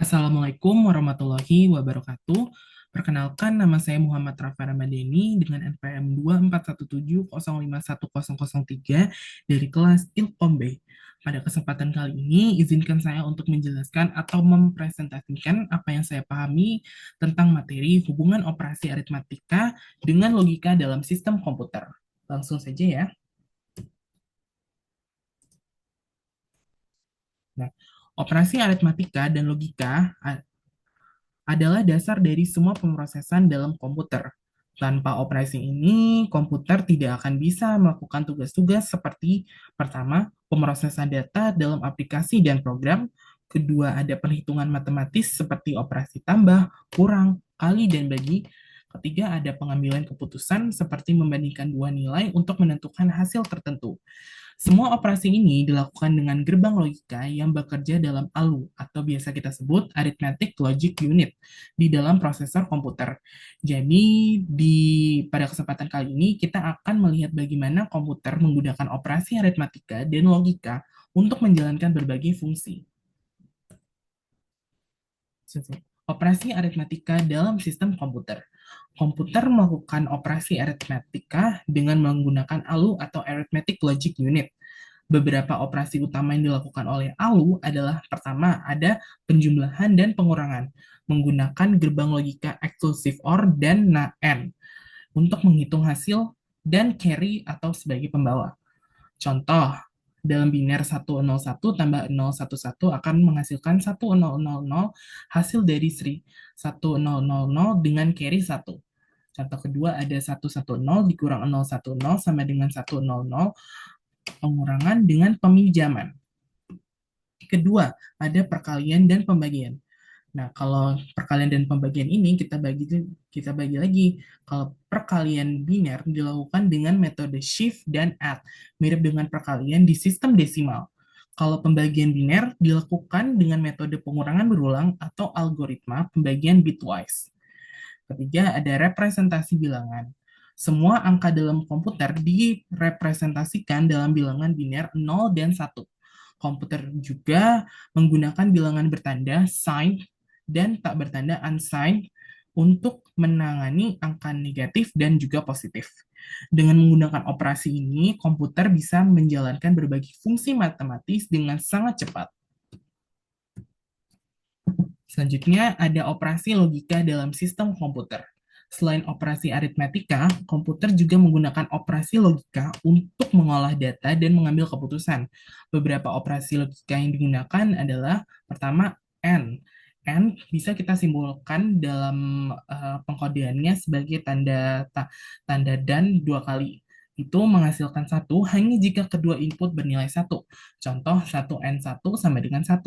Assalamualaikum warahmatullahi wabarakatuh. Perkenalkan, nama saya Muhammad Rafa Ramadhani dengan NPM 24170510003 dari kelas Ilkom B. Pada kesempatan kali ini, izinkan saya untuk menjelaskan atau mempresentasikan apa yang saya pahami tentang materi hubungan operasi aritmatika dengan logika dalam sistem komputer. Langsung saja ya. Nah, operasi aritmatika dan logika adalah dasar dari semua pemrosesan dalam komputer. Tanpa operasi ini, komputer tidak akan bisa melakukan tugas-tugas seperti pertama, pemrosesan data dalam aplikasi dan program, kedua, ada perhitungan matematis seperti operasi tambah, kurang, kali, dan bagi, ketiga, ada pengambilan keputusan seperti membandingkan dua nilai untuk menentukan hasil tertentu. Semua operasi ini dilakukan dengan gerbang logika yang bekerja dalam ALU atau biasa kita sebut Arithmetic Logic Unit di dalam prosesor komputer. Jadi pada kesempatan kali ini kita akan melihat bagaimana komputer menggunakan operasi aritmatika dan logika untuk menjalankan berbagai fungsi. Operasi aritmatika dalam sistem komputer. Komputer melakukan operasi aritmatika dengan menggunakan ALU atau Arithmetic Logic Unit. Beberapa operasi utama yang dilakukan oleh ALU adalah pertama, ada penjumlahan dan pengurangan menggunakan gerbang logika exclusive OR dan NaN untuk menghitung hasil dan carry atau sebagai pembawa. Contoh, dalam biner 101 tambah 011 akan menghasilkan 1000 hasil dari seri 1000 dengan carry 1. Contoh kedua ada 110 dikurang 010 sama dengan 100 pengurangan dengan peminjaman. Kedua, ada perkalian dan pembagian. Nah, kalau perkalian dan pembagian ini kita bagi lagi. Kalau perkalian biner dilakukan dengan metode shift dan add, mirip dengan perkalian di sistem desimal. Kalau pembagian biner dilakukan dengan metode pengurangan berulang atau algoritma pembagian bitwise. Ketiga, ada representasi bilangan. Semua angka dalam komputer direpresentasikan dalam bilangan biner 0 dan 1. Komputer juga menggunakan bilangan bertanda signed dan tak bertanda unsigned untuk menangani angka negatif dan juga positif. Dengan menggunakan operasi ini, komputer bisa menjalankan berbagai fungsi matematis dengan sangat cepat. Selanjutnya, ada operasi logika dalam sistem komputer. Selain operasi aritmatika, komputer juga menggunakan operasi logika untuk mengolah data dan mengambil keputusan. Beberapa operasi logika yang digunakan adalah pertama, AND. AND bisa kita simbolkan dalam pengkodeannya sebagai tanda dan dua kali. Itu menghasilkan satu hanya jika kedua input bernilai satu. Contoh, 1N1 sama dengan 1.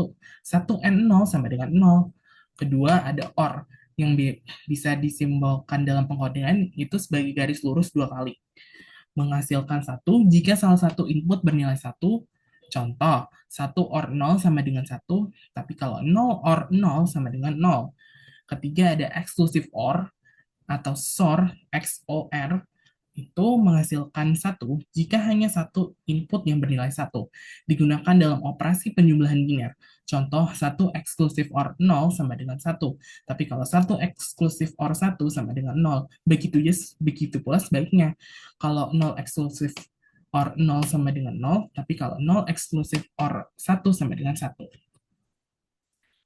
1N0 sama dengan 0. Kedua, ada OR yang bisa disimbolkan dalam pengkodean itu sebagai garis lurus dua kali. Menghasilkan satu jika salah satu input bernilai satu. Contoh, 1 OR 0 sama dengan 1, tapi kalau 0 OR 0 sama dengan 0. Ketiga, ada exclusive OR atau XOR, XOR, itu menghasilkan satu jika hanya satu input yang bernilai satu digunakan dalam operasi penjumlahan biner. Contoh, satu eksklusif OR 0 sama dengan satu. Tapi kalau satu eksklusif OR 1 sama dengan 0. Begitu pula sebaliknya. Kalau 0 eksklusif OR 0 sama dengan 0, tapi kalau 0 eksklusif OR 1 sama dengan satu.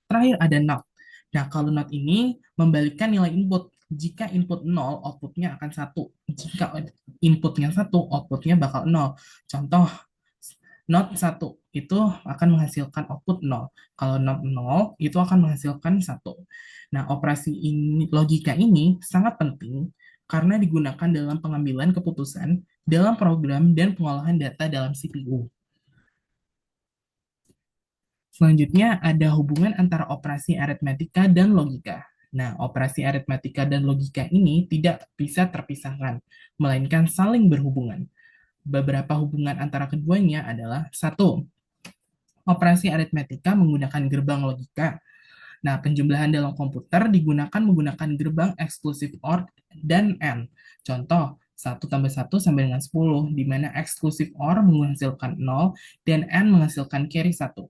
Terakhir ada NOT. Nah, kalau NOT ini membalikkan nilai input. Jika input 0, outputnya akan 1. Jika inputnya 1, outputnya bakal 0. Contoh, NOT 1 itu akan menghasilkan output 0. Kalau NOT 0, itu akan menghasilkan 1. Nah, operasi ini, logika ini sangat penting karena digunakan dalam pengambilan keputusan dalam program dan pengolahan data dalam CPU. Selanjutnya ada hubungan antara operasi aritmatika dan logika. Nah, operasi aritmatika dan logika ini tidak bisa terpisahkan, melainkan saling berhubungan. Beberapa hubungan antara keduanya adalah satu, operasi aritmatika menggunakan gerbang logika. Nah, penjumlahan dalam komputer digunakan menggunakan gerbang eksklusif OR dan AND. Contoh, 1 tambah 1 sama dengan 10, di mana eksklusif OR menghasilkan 0 dan AND menghasilkan carry 1.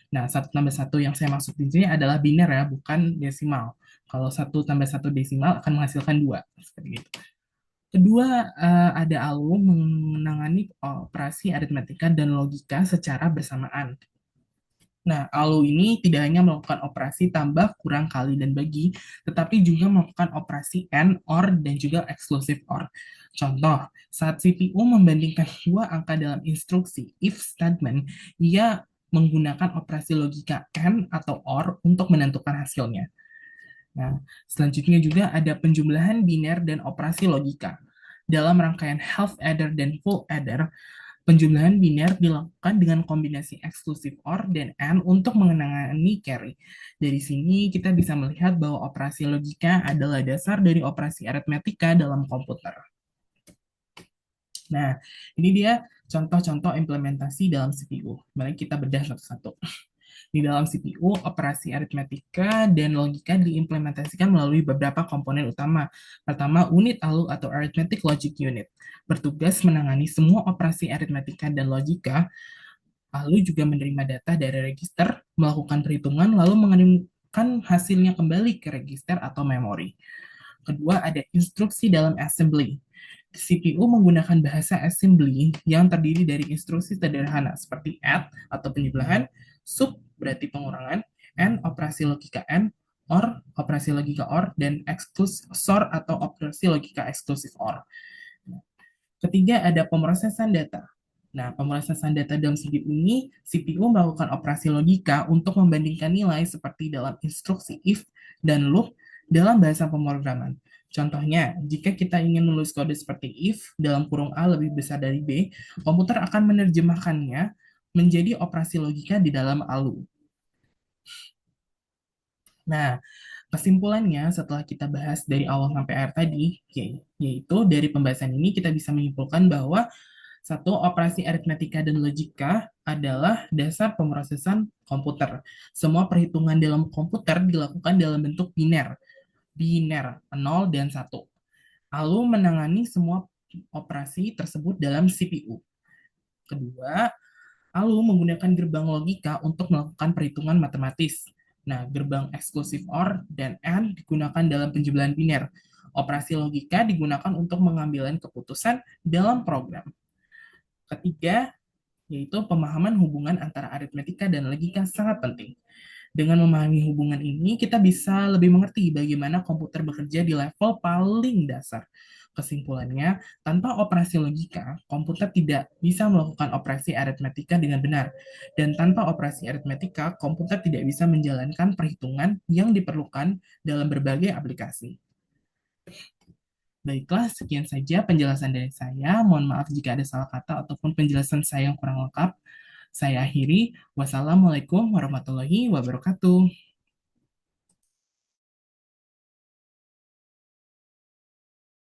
Nah, satu tambah satu yang saya maksud di sini adalah biner ya, bukan desimal. Kalau satu tambah satu desimal akan menghasilkan dua, seperti itu. Kedua, ada ALU menangani operasi aritmetika dan logika secara bersamaan. Nah, ALU ini tidak hanya melakukan operasi tambah, kurang, kali, dan bagi, tetapi juga melakukan operasi AND, OR, dan juga exclusive OR. Contoh, saat CPU membandingkan dua angka dalam instruksi if statement, ia menggunakan operasi logika AND atau OR untuk menentukan hasilnya. Nah, selanjutnya juga ada penjumlahan biner dan operasi logika. Dalam rangkaian half adder dan full adder, penjumlahan biner dilakukan dengan kombinasi eksklusif OR dan AND untuk mengenangani carry. Dari sini kita bisa melihat bahwa operasi logika adalah dasar dari operasi aritmetika dalam komputer. Nah, ini dia contoh-contoh implementasi dalam CPU. Mari kita bedah satu-satu. Di dalam CPU, operasi aritmetika dan logika diimplementasikan melalui beberapa komponen utama. Pertama, unit ALU atau Arithmetic Logic Unit. Bertugas menangani semua operasi aritmetika dan logika, lalu juga menerima data dari register, melakukan perhitungan, lalu mengirimkan hasilnya kembali ke register atau memori. Kedua, ada instruksi dalam assembly. CPU menggunakan bahasa assembly yang terdiri dari instruksi sederhana seperti add atau penjumlahan, sub berarti pengurangan, and operasi logika and, or operasi logika or, dan XOR atau operasi logika eksklusif or. Ketiga, ada pemrosesan data. Nah, pemrosesan data dalam CPU ini, CPU melakukan operasi logika untuk membandingkan nilai seperti dalam instruksi if dan loop dalam bahasa pemrograman. Contohnya, jika kita ingin menulis kode seperti if dalam kurung A lebih besar dari B, komputer akan menerjemahkannya menjadi operasi logika di dalam ALU. Nah, kesimpulannya setelah kita bahas dari awal sampai akhir tadi, yaitu dari pembahasan ini kita bisa menyimpulkan bahwa satu, operasi aritmetika dan logika adalah dasar pemrosesan komputer. Semua perhitungan dalam komputer dilakukan dalam bentuk biner, biner 0 dan 1. Lalu menangani semua operasi tersebut dalam CPU. Kedua, lalu menggunakan gerbang logika untuk melakukan perhitungan matematis. Nah, gerbang eksklusif OR dan AND digunakan dalam penjumlahan biner. Operasi logika digunakan untuk mengambil keputusan dalam program. Ketiga, yaitu pemahaman hubungan antara aritmetika dan logika sangat penting. Dengan memahami hubungan ini, kita bisa lebih mengerti bagaimana komputer bekerja di level paling dasar. Kesimpulannya, tanpa operasi logika, komputer tidak bisa melakukan operasi aritmetika dengan benar. Dan tanpa operasi aritmetika, komputer tidak bisa menjalankan perhitungan yang diperlukan dalam berbagai aplikasi. Baiklah, sekian saja penjelasan dari saya. Mohon maaf jika ada salah kata ataupun penjelasan saya yang kurang lengkap. Saya akhiri. Wassalamualaikum warahmatullahi wabarakatuh.